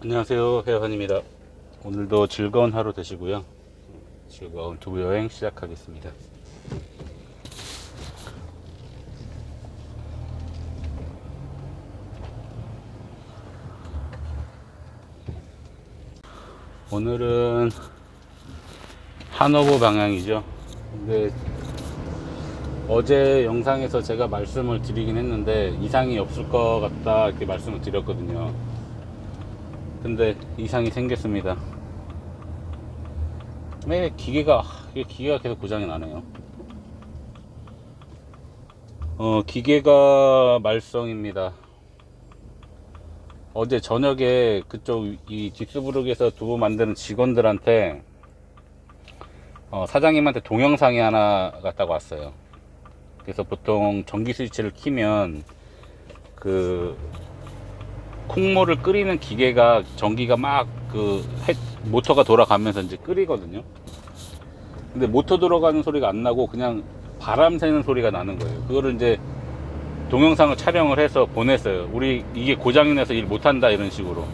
안녕하세요, 회원입니다. 오늘도 즐거운 하루 되시고요. 즐거운 두부 여행 시작하겠습니다. 오늘은 하노버 방향이죠. 근데 어제 영상에서 제가 말씀을 드리긴 했는데 이상이 없을 것 같다 이렇게 말씀을 드렸거든요. 근데 이상이 생겼습니다. 왜 기계가 계속 고장이 나네요. 기계가 말썽입니다. 어제 저녁에 그쪽 이 딕스부르크에서 두부 만드는 직원들한테 사장님한테 동영상이 하나 갔다고 왔어요. 그래서 보통 전기 스위치를 키면 그 콩물을 끓이는 기계가 전기가 막 모터가 돌아가면서 이제 끓이거든요. 근데 모터 들어가는 소리가 안 나고 그냥 바람 새는 소리가 나는 거예요. 그거를 이제 동영상을 촬영을 해서 보냈어요. 우리 이게 고장이 나서 일 못한다 이런 식으로.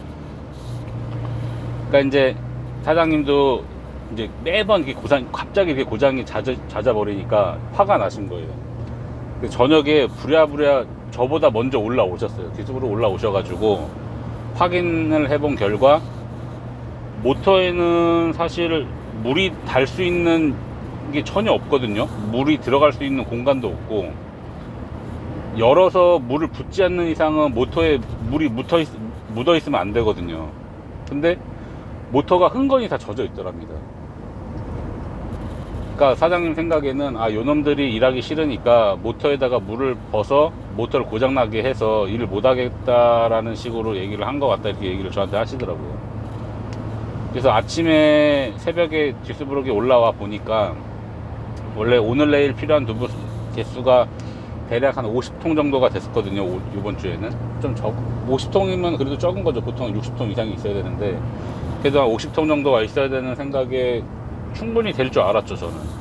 그러니까 이제 사장님도 이제 매번 이게 갑자기 이렇게 고장이 잦아버리니까 화가 나신 거예요. 저녁에 부랴부랴 저보다 먼저 올라오셨어요. 뒤쪽으로 올라오셔가지고 확인을 해본 결과 모터에는 사실 물이 달 수 있는 게 전혀 없거든요. 물이 들어갈 수 있는 공간도 없고, 열어서 물을 붓지 않는 이상은 모터에 물이 묻어 있으면 안 되거든요. 근데 모터가 흥건히 다 젖어 있더랍니다. 그러니까 사장님 생각에는 요놈들이 일하기 싫으니까 모터에다가 물을 벗어 모터를 고장나게 해서 일을 못하겠다라는 식으로 얘기를 한 것 같다 이렇게 얘기를 저한테 하시더라고요. 그래서 아침에 새벽에 딕스부르크에 올라와 보니까 원래 오늘 내일 필요한 두부 개수가 대략 한 50통 정도가 됐었거든요. 이번 주에는 좀 50통이면 그래도 적은 거죠. 보통 60통 이상이 있어야 되는데 그래도 한 50통 정도가 있어야 되는 생각에 충분히 될 줄 알았죠, 저는.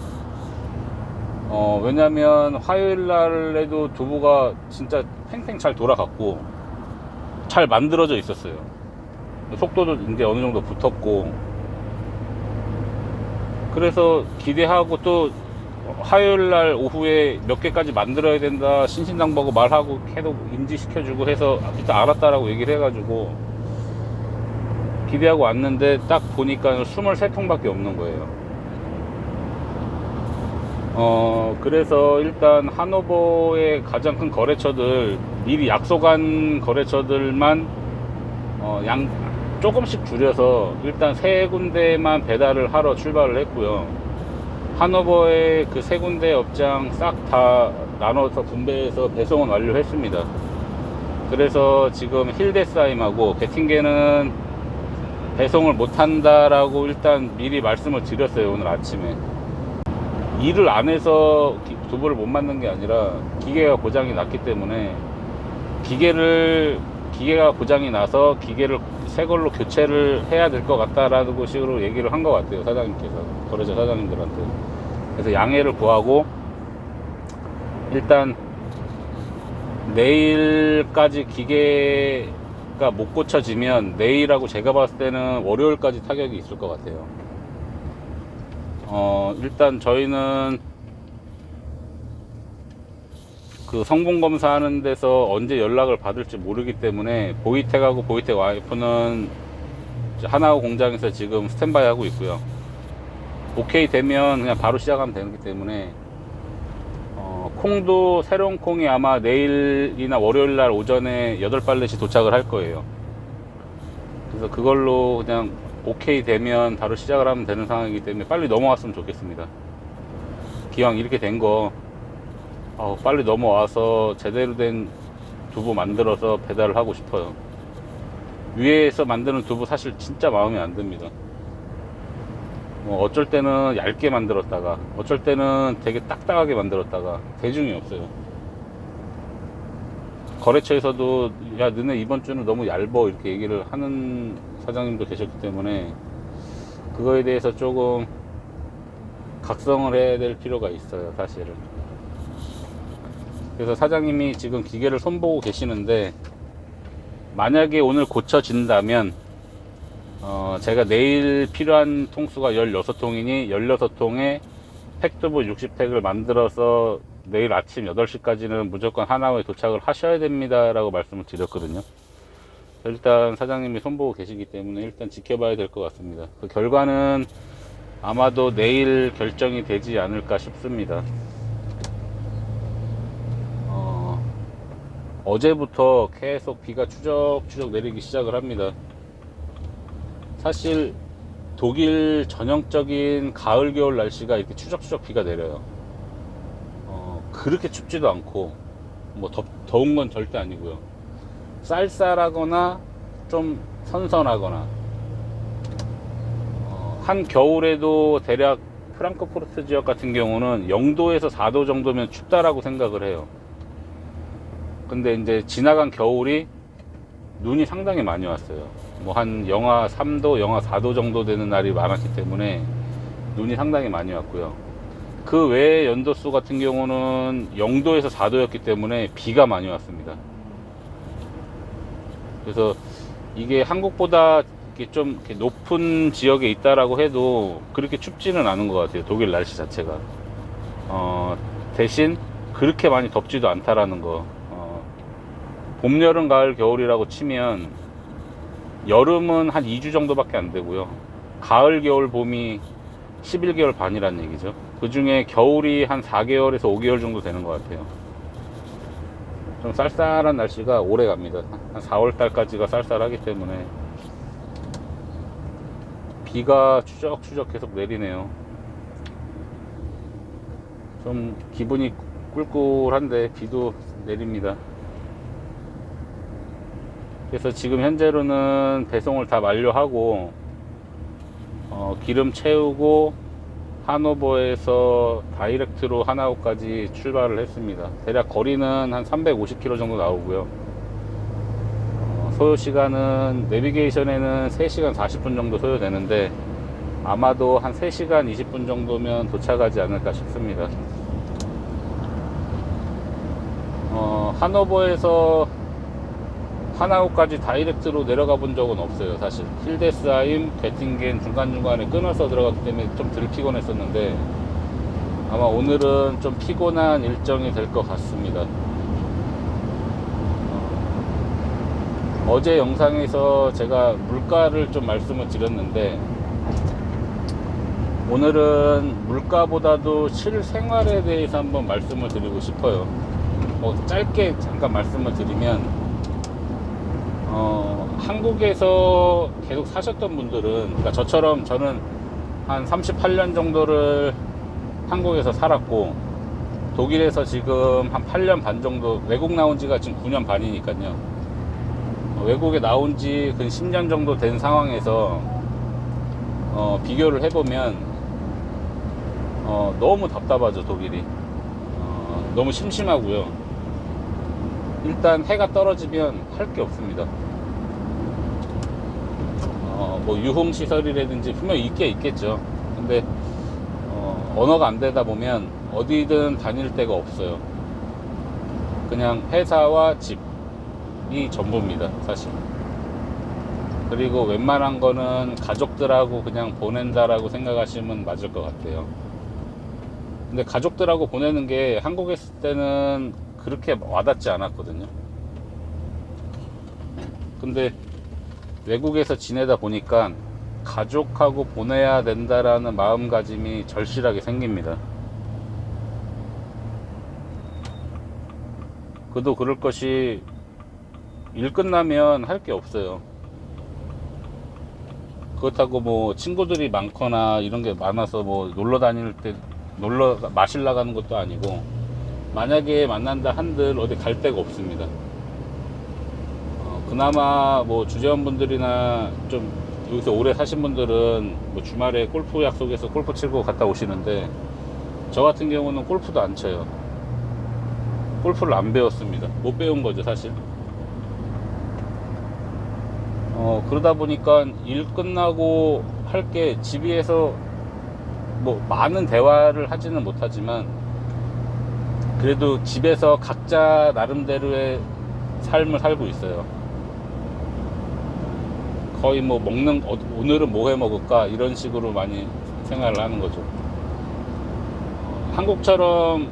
왜냐면 화요일 날에도 두부가 진짜 팽팽 잘 돌아갔고 잘 만들어져 있었어요. 속도도 이제 어느 정도 붙었고, 그래서 기대하고 또 화요일 날 오후에 몇 개까지 만들어야 된다 신신당부하고 말하고 계속 인지시켜주고 해서 일단 알았다라고 얘기를 해가지고 기대하고 왔는데 딱 보니까 23통밖에 없는 거예요. 그래서 일단 하노버의 가장 큰 거래처들, 미리 약속한 거래처들만 조금씩 줄여서 일단 3군데만 배달을 하러 출발을 했고요. 하노버의 그 3군데 업장 싹 다 나눠서 분배해서 배송은 완료했습니다. 그래서 지금 힐데스하임하고 베팅겐은 배송을 못한다라고 일단 미리 말씀을 드렸어요. 오늘 아침에 일을 안 해서 두부를 못 만든 게 아니라 기계가 고장이 났기 때문에 기계가 고장이 나서 기계를 새 걸로 교체를 해야 될 것 같다라는 식으로 얘기를 한 것 같아요. 사장님께서, 거래처 사장님들한테. 그래서 양해를 구하고 일단 내일까지 기계가 못 고쳐지면 내일하고 제가 봤을 때는 월요일까지 타격이 있을 것 같아요. 일단 저희는 그 성분 검사하는 데서 언제 연락을 받을지 모르기 때문에 보이텍하고 보이텍 와이프는 하나호 공장에서 지금 스탠바이 하고 있고요. 오케이 되면 그냥 바로 시작하면 되기 때문에 콩도 새로운 콩이 아마 내일이나 월요일날 오전에 8팔렛이 도착을 할 거예요. 그래서 그걸로 그냥 오케이 되면 바로 시작을 하면 되는 상황이기 때문에 빨리 넘어왔으면 좋겠습니다. 기왕 이렇게 된 거 빨리 넘어와서 제대로 된 두부 만들어서 배달을 하고 싶어요. 위에서 만드는 두부 사실 진짜 마음에 안 듭니다. 어쩔 때는 얇게 만들었다가 어쩔 때는 되게 딱딱하게 만들었다가 대중이 없어요. 거래처에서도 야 너네 이번 주는 너무 얇어 이렇게 얘기를 하는 사장님도 계셨기 때문에 그거에 대해서 조금 각성을 해야 될 필요가 있어요, 사실은. 그래서 사장님이 지금 기계를 손보고 계시는데 만약에 오늘 고쳐진다면 제가 내일 필요한 통수가 16통이니 16통에 팩두부 60팩을 만들어서 내일 아침 8시까지는 무조건 하나오에 도착을 하셔야 됩니다 라고 말씀을 드렸거든요. 일단 사장님이 손보고 계시기 때문에 일단 지켜봐야 될 것 같습니다. 그 결과는 아마도 내일 결정이 되지 않을까 싶습니다. 어제부터 계속 비가 추적추적 내리기 시작을 합니다. 사실 독일 전형적인 가을 겨울 날씨가 이렇게 추적추적 비가 내려요. 그렇게 춥지도 않고 뭐 더운 건 절대 아니고요. 쌀쌀하거나 좀 선선하거나 한 겨울에도 대략 프랑크푸르트 지역 같은 경우는 0도에서 4도 정도면 춥다라고 생각을 해요. 근데 이제 지나간 겨울이 눈이 상당히 많이 왔어요. 뭐 한 영하 3도, 영하 4도 정도 되는 날이 많았기 때문에 눈이 상당히 많이 왔고요. 그 외에 연도수 같은 경우는 0도에서 4도였기 때문에 비가 많이 왔습니다. 그래서 이게 한국보다 이렇게 좀 이렇게 높은 지역에 있다라고 해도 그렇게 춥지는 않은 것 같아요. 독일 날씨 자체가. 대신 그렇게 많이 덥지도 않다라는 거. 봄, 여름, 가을, 겨울이라고 치면 여름은 한 2주 정도밖에 안 되고요. 가을, 겨울, 봄이 11개월 반이라는 얘기죠. 그 중에 겨울이 한 4개월에서 5개월 정도 되는 것 같아요. 좀 쌀쌀한 날씨가 오래 갑니다. 한 4월달까지가 쌀쌀하기 때문에 비가 추적추적 계속 내리네요. 좀 기분이 꿀꿀한데 비도 내립니다. 그래서 지금 현재로는 배송을 다 완료하고 기름 채우고 하노버에서 다이렉트로 하나오까지 출발을 했습니다. 대략 거리는 한 350km 정도 나오고요. 소요 시간은 내비게이션에는 3시간 40분 정도 소요되는데 아마도 한 3시간 20분 정도면 도착하지 않을까 싶습니다. 하노버에서 하나우까지 다이렉트로 내려가 본 적은 없어요. 사실 힐데스하임, 게팅겐 중간중간에 끊어서 들어갔기 때문에 좀 덜 피곤했었는데 아마 오늘은 좀 피곤한 일정이 될 것 같습니다. 어제 영상에서 제가 물가를 좀 말씀을 드렸는데 오늘은 물가보다도 실생활에 대해서 한번 말씀을 드리고 싶어요. 짧게 잠깐 말씀을 드리면 한국에서 계속 사셨던 분들은, 그러니까 저처럼 저는 한 38년 정도를 한국에서 살았고 독일에서 지금 한 8년 반 정도, 외국 나온 지가 지금 9년 반이니까요. 외국에 나온 지 근 10년 정도 된 상황에서 비교를 해보면 너무 답답하죠. 독일이 너무 심심하고요. 일단 해가 떨어지면 할 게 없습니다. 뭐 유흥시설이라든지 분명히 있겠죠. 근데 언어가 안 되다 보면 어디든 다닐 데가 없어요. 그냥 회사와 집이 전부입니다, 사실. 그리고 웬만한 거는 가족들하고 그냥 보낸다라고 생각하시면 맞을 것 같아요. 근데 가족들하고 보내는 게 한국에 있을 때는 그렇게 와닿지 않았거든요. 근데 외국에서 지내다 보니까 가족하고 보내야 된다라는 마음가짐이 절실하게 생깁니다. 그도 그럴 것이 일 끝나면 할 게 없어요. 그렇다고 뭐 친구들이 많거나 이런 게 많아서 뭐 놀러 다닐 때 마실 나가는 것도 아니고, 만약에 만난다 한들 어디 갈 데가 없습니다. 그나마 뭐 주재원분들이나 좀 여기서 오래 사신 분들은 뭐 주말에 골프 약속해서 골프 치고 갔다 오시는데, 저 같은 경우는 골프도 안 쳐요. 골프를 안 배웠습니다. 못 배운 거죠, 사실. 그러다 보니까 일 끝나고 할 게 집에서 뭐 많은 대화를 하지는 못하지만 그래도 집에서 각자 나름대로의 삶을 살고 있어요. 거의 뭐 오늘은 뭐 해 먹을까 이런 식으로 많이 생활을 하는 거죠. 한국처럼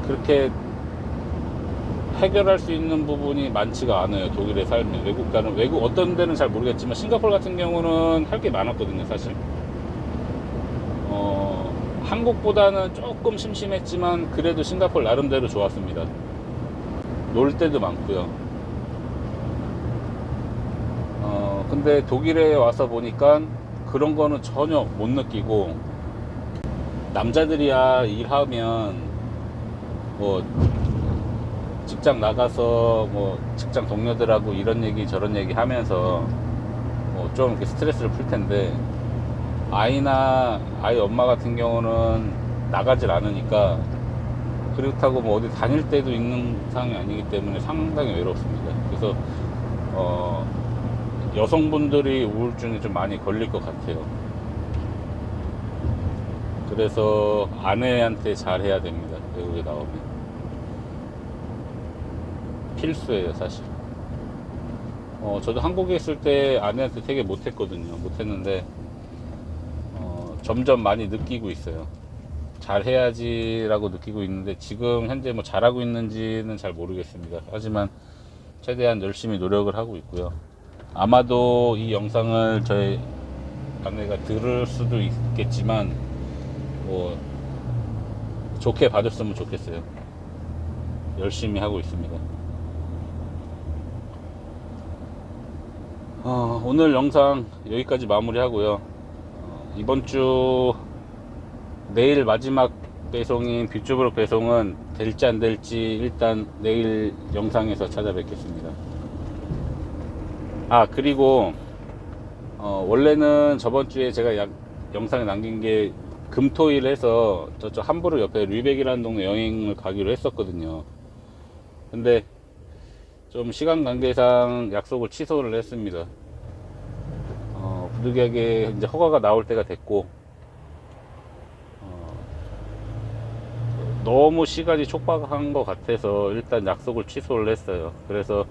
그렇게 해결할 수 있는 부분이 많지가 않아요. 독일에 살면. 외국 어떤 데는 잘 모르겠지만 싱가포르 같은 경우는 할 게 많았거든요, 사실. 한국보다는 조금 심심했지만 그래도 싱가포르 나름대로 좋았습니다. 놀 때도 많고요. 근데 독일에 와서 보니까 그런 거는 전혀 못 느끼고, 남자들이야 일하면 뭐 직장 나가서 뭐 직장 동료들하고 이런 얘기 저런 얘기 하면서 뭐 좀 이렇게 스트레스를 풀 텐데, 아이 엄마 같은 경우는 나가질 않으니까, 그렇다고 뭐 어디 다닐 때도 있는 상황이 아니기 때문에 상당히 외롭습니다. 그래서 여성분들이 우울증이 좀 많이 걸릴 것 같아요. 그래서 아내한테 잘 해야 됩니다. 외국에 나오면 필수예요, 사실. 저도 한국에 있을 때 아내한테 되게 못했는데 점점 많이 느끼고 있어요. 잘해야지라고 느끼고 있는데, 지금 현재 뭐 잘하고 있는지는 잘 모르겠습니다. 하지만 최대한 열심히 노력을 하고 있고요. 아마도 이 영상을 저희 아내가 들을 수도 있겠지만 뭐 좋게 봐줬으면 좋겠어요. 열심히 하고 있습니다. 오늘 영상 여기까지 마무리하고요. 이번 주 내일 마지막 배송인 뷰쭈브룩 배송은 될지 안 될지 일단 내일 영상에서 찾아뵙겠습니다. 그리고 원래는 저번 주에 제가 영상에 남긴 게 금토일 해서 저쪽 함부르 옆에 류벡이라는 동네 여행을 가기로 했었거든요. 근데 좀 시간 관계상 약속을 취소를 했습니다. 부득이하게 이제 허가가 나올 때가 됐고, 너무 시간이 촉박한 것 같아서 일단 약속을 취소를 했어요. 그래서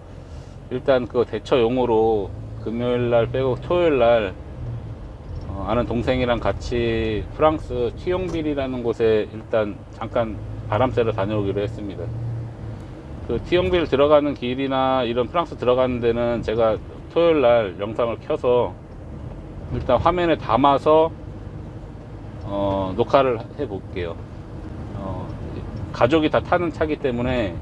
일단 그 대처용으로 금요일날 빼고 토요일날 아는 동생이랑 같이 프랑스 티용빌이라는 곳에 일단 잠깐 바람 쐬러 다녀오기로 했습니다. 그 티용빌 들어가는 길이나 이런 프랑스 들어가는 데는 제가 토요일날 영상을 켜서 일단 화면에 담아서 녹화를 해 볼게요. 가족이 다 타는 차기 때문에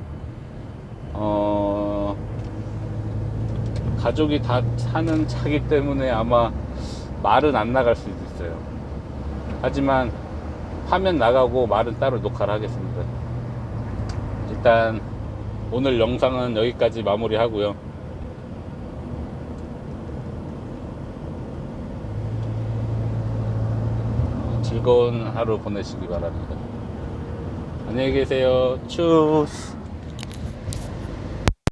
가족이 다 타는 차기 때문에 아마 말은 안 나갈 수도 있어요. 하지만 화면 나가고 말은 따로 녹화를 하겠습니다. 일단 오늘 영상은 여기까지 마무리 하고요. 즐거운 하루 보내시기 바랍니다. 안녕히 계세요. 추스.